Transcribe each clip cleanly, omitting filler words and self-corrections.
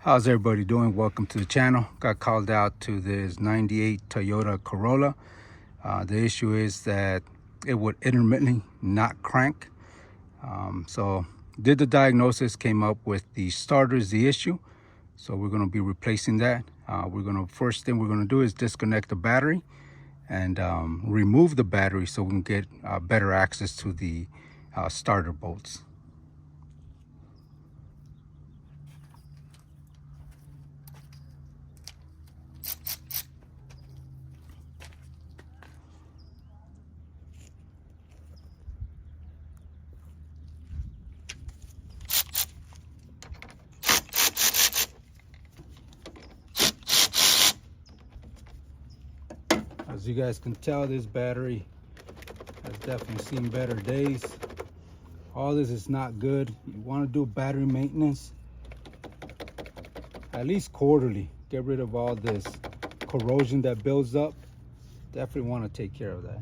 How's everybody doing? Welcome to the channel. Got called out to this 98 Toyota Corolla. The issue is that it would intermittently not crank. So did the diagnosis, came up with the starter is the issue. So we're going to be replacing that. First thing we're going to do is disconnect the battery and remove the battery so we can get better access to the starter bolts. As you guys can tell, this battery has definitely seen better days. All this is not good. You want to do battery maintenance at least quarterly. Get rid of all this corrosion that builds up. Definitely want to take care of that.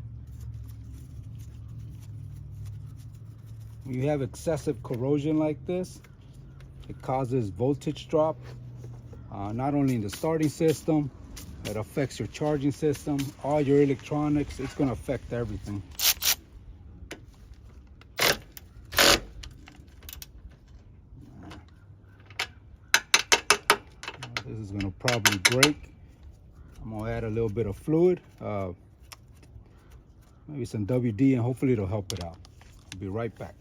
When you have excessive corrosion like this, it causes voltage drop, not only in the starting system, it affects your charging system, all your electronics. It's going to affect everything. This is going to probably break. I'm going to add a little bit of fluid, maybe some WD, and hopefully it'll help it out. I'll be right back.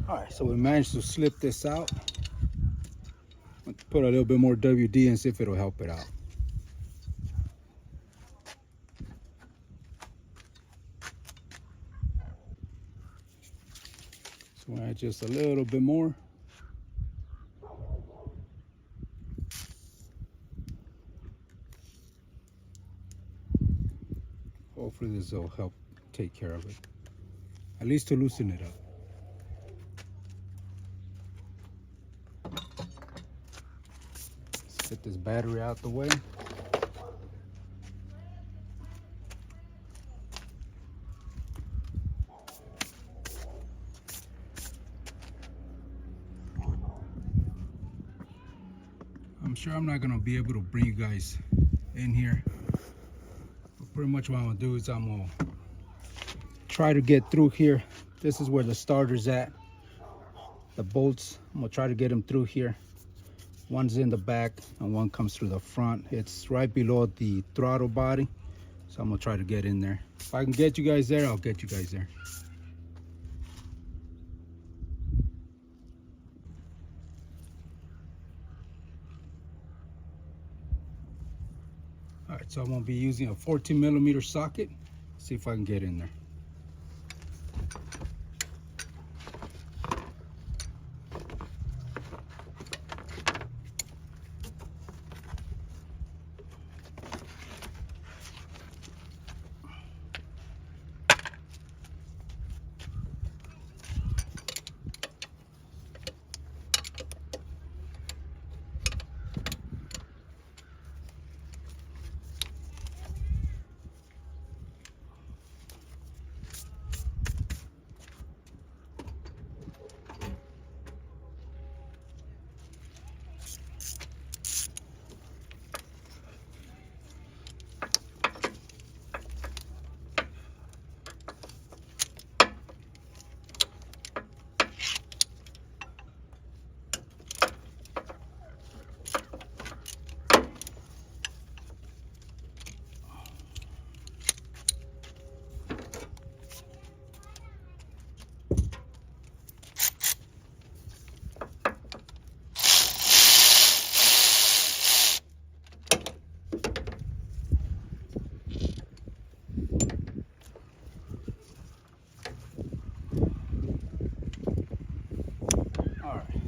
All right, so we managed to slip this out. Let's put a little bit more WD and see if it'll help it out. So we'll add just a little bit more. Hopefully this will help take care of it, at least to loosen it up. Let's get this battery out the way. I'm sure I'm not gonna be able to bring you guys in here. But pretty much what I'm gonna do is I'm gonna try to get through here. This is where the starter's at. The bolts, I'm gonna try to get them through here. One's in the back and one comes through the front. It's right below the throttle body. So I'm gonna try to get in there. If I can get you guys there, I'll get you guys there. All right, so I'm gonna be using a 14mm socket. See if I can get in there.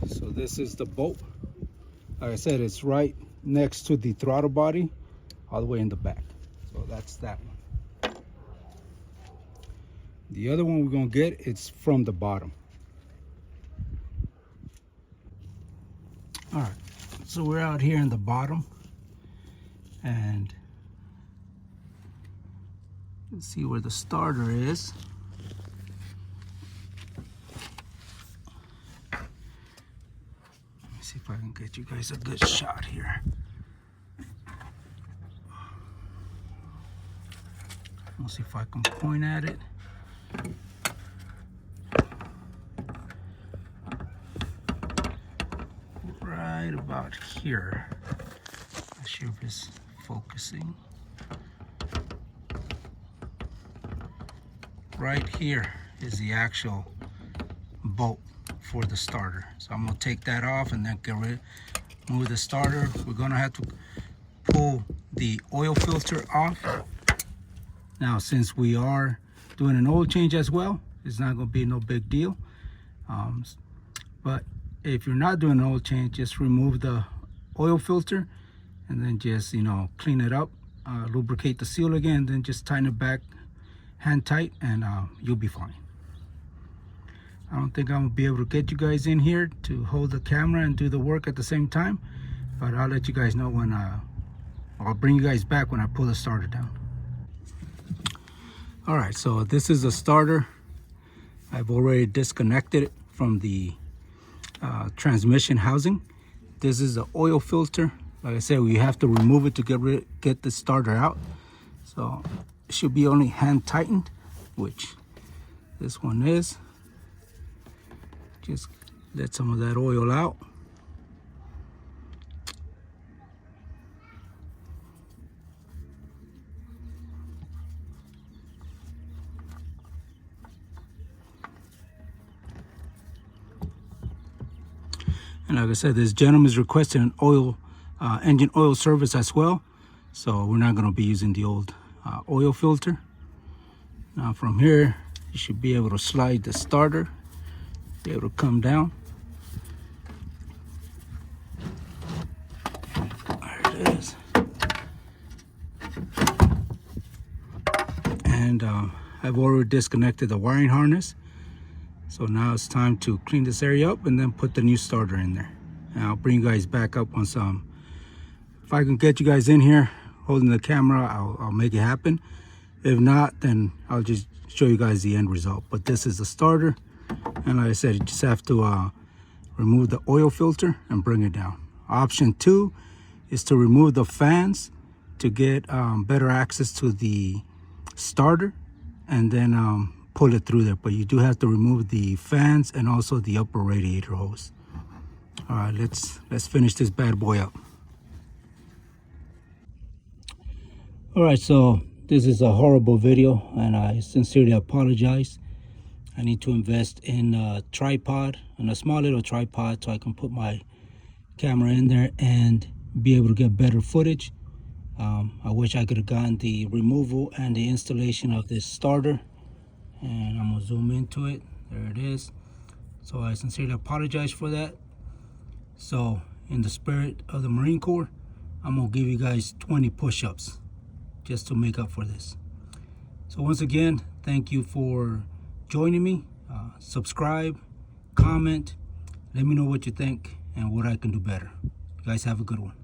So this is the bolt. Like I said, it's right next to the throttle body, all the way in the back. So that's that one. The other one we're gonna get, it's from the bottom. All right, so we're out here in the bottom, and let's see where the starter is. See if I can get you guys a good shot here. We'll see if I can point at it. Right about here. Not sure if it's focusing. Right here is the actual bolt for the starter. So I'm gonna take that off and then move the starter. We're gonna have to pull the oil filter off. Now, since we are doing an oil change as well, it's not gonna be no big deal. But if you're not doing an oil change, just remove the oil filter and then just, clean it up, lubricate the seal again, then just tighten it back hand tight, and you'll be fine. I don't think I'm gonna be able to get you guys in here to hold the camera and do the work at the same time, but I'll let you guys know when I'll bring you guys back when I pull the starter down. All right, so this is the starter. I've already disconnected it from the transmission housing. This is the oil filter. Like I said, we have to remove it to get the starter out. So it should be only hand tightened, which this one is. Just let some of that oil out. And like I said, this gentleman is requesting an engine oil service as well. So we're not going to be using the old oil filter. Now from here, you should be able to slide the starter, be able to come down. There it is. And I've already disconnected the wiring harness. So now it's time to clean this area up and then put the new starter in there. And I'll bring you guys back up on some. If I can get you guys in here holding the camera, I'll make it happen. If not, then I'll just show you guys the end result. But this is the starter. And like I said, you just have to remove the oil filter and bring it down. Option 2 is to remove the fans to get better access to the starter, and then pull it through there. But you do have to remove the fans and also the upper radiator hose. All right, let's finish this bad boy up. All right, so this is a horrible video, and I sincerely apologize. I need to invest in a tripod, and a small little tripod, so I can put my camera in there and be able to get better footage. I wish I could have gotten the removal and the installation of this starter, and I'm gonna zoom into it. There it is. So I sincerely apologize for that. So in the spirit of the Marine Corps, I'm gonna give you guys 20 push-ups just to make up for this. So once again, thank you for joining me. Subscribe, comment, let me know what you think and what I can do better. You guys have a good one.